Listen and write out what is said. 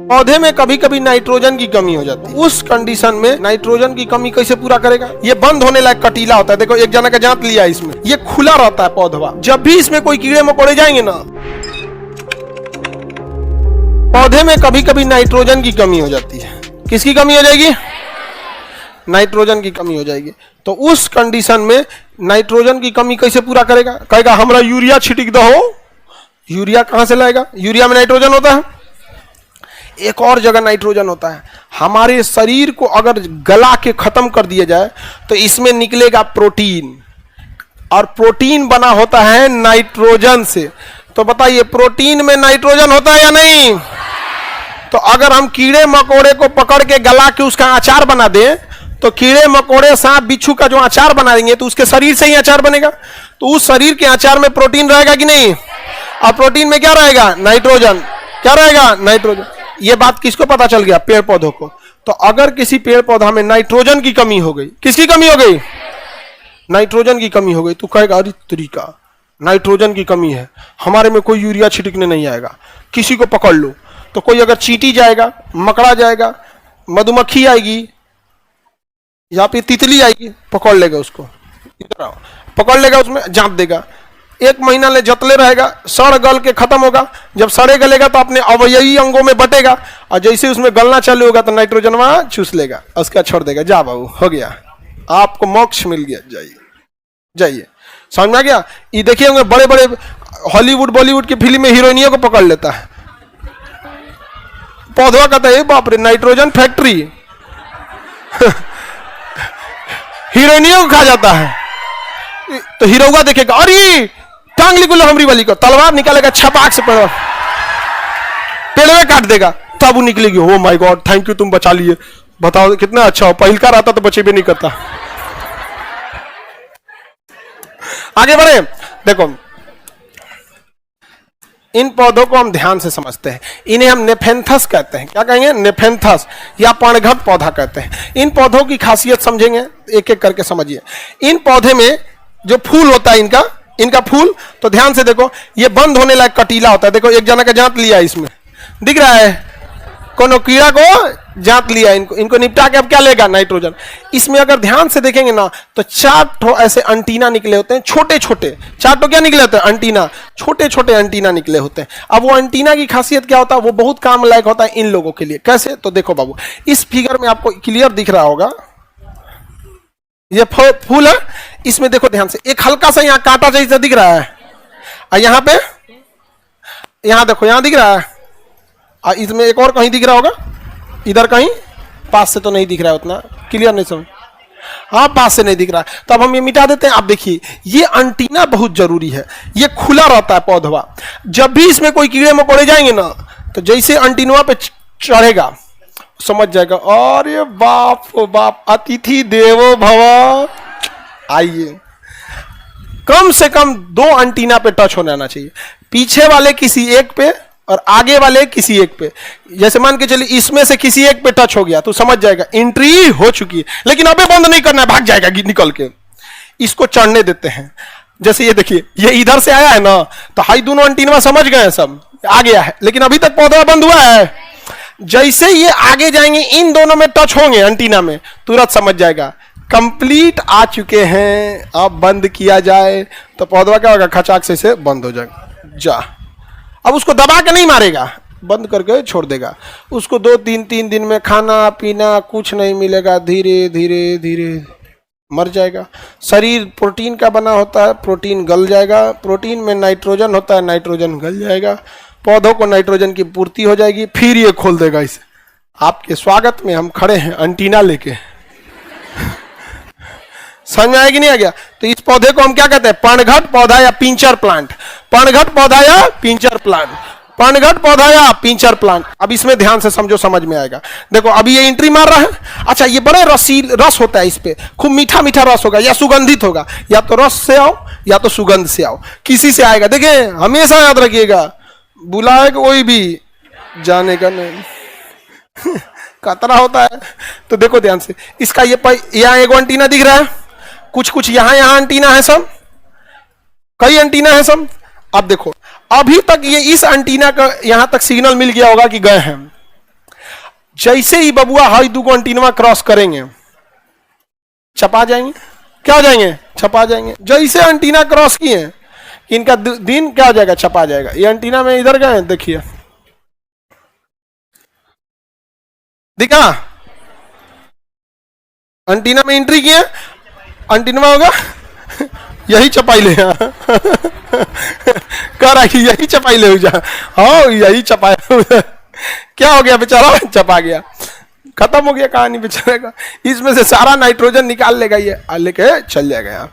पौधे में कभी कभी नाइट्रोजन की कमी हो जाती है। उस कंडीशन में नाइट्रोजन की कमी कैसे पूरा करेगा? ये बंद होने लायक कटीला होता है। देखो एक जना का जांच लिया इसमें, ये खुला रहता है पौधवा। जब भी इसमें कोई कीड़े मकोड़े जाएंगे ना, पौधे में कभी कभी नाइट्रोजन की कमी हो जाती है। किसकी कमी हो जाएगी? नाइट्रोजन की कमी हो जाएगी। तो उस कंडीशन में नाइट्रोजन की कमी कैसे पूरा करेगा? कहेगा हमरा यूरिया छिटिक दो। यूरिया कहां से लाएगा? यूरिया में नाइट्रोजन होता है, एक और जगह नाइट्रोजन होता है। हमारे शरीर को अगर गला के खत्म कर दिया जाए तो इसमें निकलेगा प्रोटीन, और प्रोटीन बना होता है नाइट्रोजन से। तो बताइए प्रोटीन में नाइट्रोजन होता है या नहीं? तो अगर हम कीड़े मकोड़े को पकड़ के गला के उसका अचार बना दें, तो कीड़े मकोड़े सांप बिच्छू का जो अचार बना देंगे तो उसके शरीर से ही अचार बनेगा। तो उस शरीर के अचार में प्रोटीन रहेगा कि नहीं? और प्रोटीन में क्या रहेगा? नाइट्रोजन। क्या रहेगा? नाइट्रोजन। ये बात किसको पता चल गया? पेड़ पौधों को। तो अगर किसी पेड़ पौधा में नाइट्रोजन की कमी हो गई, किसकी कमी हो गई? नाइट्रोजन की कमी हो गई, तो कहेगा अरे तरीका नाइट्रोजन की कमी है, हमारे में कोई यूरिया छिड़कने नहीं आएगा। किसी को पकड़ लो, तो कोई अगर चींटी जाएगा, मकड़ा जाएगा, मधुमक्खी आएगी या फिर तितली आएगी, पकड़ लेगा उसको, इधर आओ, पकड़ लेगा, उसमें जांच देगा। 1 महीना ले जतले रहेगा, सड़ गल के खत्म होगा। जब सड़े गलेगा तो अपने अवयवी अंगों में बटेगा, और जैसे उसमें गलना चालू होगा तो नाइट्रोजन वहां चूस लेगा, उसका छोड़ देगा। जा बाबू हो गया, आपको मोक्ष मिल गया, जाइए जाइए। समझ में आ गया? ये देखिए होंगे बड़े बड़े हॉलीवुड बॉलीवुड की फिल्म में हीरोइनियों को पकड़ लेता है पौधवा, कहता है बाप रे नाइट्रोजन फैक्ट्री हीरोइनियों को खा जाता है। तो हीरोगा देखेगा, अरे टांग ली गुल्लो हमरी वाली को, तलवार निकालेगा, छपाक से पेड़ में काट देगा, तब वो निकलेगी। Oh my God thank you, तुम बचा लिए। बताओ कितना अच्छा हो, पहिलका रहता तो बचे भी नहीं करता। आगे बढ़े। देखो इन पौधों को हम ध्यान से समझते हैं। इन्हें हम नेफेंथस कहते हैं। क्या कहेंगे? नेफेंथस या पर्णघट पौधा कहते हैं। इन पौधों की खासियत समझेंगे, एक एक करके समझिए। इन पौधे में जो फूल होता है इनका फूल, तो ध्यान से देखो, ये बंद होने लायक कटीला होता है। देखो एक जना का जांच लिया इसमें, दिख रहा है, कोनो कीड़ा को जांच लिया, इनको निपटा के अब क्या लेगा? नाइट्रोजन। इसमें अगर ध्यान से देखेंगे ना तो 4 ठो ऐसे अंटीना निकले होते हैं, छोटे छोटे। 4 ठो क्या निकले होते हैं? अंटीना, छोटे छोटे अंटीना निकले होते हैं। अब वो अंटीना की खासियत क्या होता है? वो बहुत काम लायक होता है इन लोगों के लिए। कैसे? तो देखो बाबू, इस फिगर में आपको क्लियर दिख रहा होगा, ये फूल है, इसमें देखो ध्यान से, एक हल्का सा यहाँ कांटा जैसा दिख रहा है, और यहाँ पे, यहाँ देखो, यहाँ दिख रहा है, और इसमें एक और कहीं दिख रहा होगा, इधर कहीं, पास से तो नहीं दिख रहा है उतना क्लियर, नहीं समझ, हाँ पास से नहीं दिख रहा है, तो अब हम ये मिटा देते हैं। आप देखिए ये अंटीना बहुत जरूरी है, ये खुला रहता है पौधवा। जब भी इसमें कोई कीड़े मकोड़े जाएंगे ना, तो जैसे अंटीनवा पे चढ़ेगा, समझ जाएगा अरे बाप ओ बाप, अतिथि देवो भव। आइए, कम से कम 2 अंटीना पे टच होने आना चाहिए, पीछे वाले किसी एक पे और आगे वाले किसी एक पे। जैसे मान के चलिए इसमें से किसी एक पे टच हो गया तो समझ जाएगा एंट्री हो चुकी है। लेकिन अबे बंद नहीं करना है, भाग जाएगा निकल के। इसको चढ़ने देते हैं। जैसे ये देखिए, ये इधर से आया है ना, तो हाई दोनों अंटीना समझ गए हैं, सब आ गया है, लेकिन अभी तक पौधा बंद हुआ है। जैसे ये आगे जाएंगे, इन दोनों में टच होंगे अंटीना में, तुरंत समझ जाएगा कंप्लीट आ चुके हैं, अब बंद किया जाए। तो पौधा क्या होगा? खचाक से इसे बंद हो जाएगा। जा, अब उसको दबा के नहीं मारेगा, बंद करके छोड़ देगा। उसको 2-3 दिन में खाना पीना कुछ नहीं मिलेगा, धीरे धीरे धीरे मर जाएगा। शरीर प्रोटीन का बना होता है, प्रोटीन गल जाएगा, प्रोटीन में नाइट्रोजन होता है, नाइट्रोजन गल जाएगा, पौधों को नाइट्रोजन की पूर्ति हो जाएगी, फिर ये खोल देगा इसे। आपके स्वागत में हम खड़े हैं अंटीना लेके। समझ में आएगी नहीं आ गया? तो इस पौधे को हम क्या कहते हैं? पर्णघट पौधा या पिंचर प्लांट। पर्णघट पौधा या पिंचर प्लांट, पर्णघट पौधा या पिंचर प्लांट। अब इसमें ध्यान से समझो, समझ में आएगा। देखो अभी ये एंट्री मार रहा है। अच्छा, ये बड़े रस होता है, इस पे खूब मीठा मीठा रस होगा या सुगंधित होगा, या तो रस से आओ या तो सुगंध से आओ, किसी से आएगा। देखिए हमेशा याद रखिएगा, बुलाए कोई भी जाने का नहीं खतरा होता है। तो देखो ध्यान से, इसका ये यहाँ एक एंटीना दिख रहा है, कुछ यहाँ एंटीना है, सब कई एंटीना है सब। अब देखो अभी तक ये इस एंटीना का यहां तक सिग्नल मिल गया होगा कि गए हैं, जैसे ही बबुआ हाई दू को एंटीना क्रॉस करेंगे छपा जाएंगे। क्या हो जाएंगे? छपा जाएंगे। जैसे एंटीना क्रॉस किए इनका दिन क्या हो जाएगा? छपा जाएगा। ये एंटीना में इधर गए, देखिए दिखा, एंटीना में एंट्री किए, एंटीना में होगा यही चपाई ले कह रहा कि यही चपाई ले जा। हाँ यही चपाया क्या हो गया बेचारा? चपा गया, खत्म हो गया कहानी बेचारे का। इसमें से सारा नाइट्रोजन निकाल लेगा ये, लेके चल जाएगा यहाँ।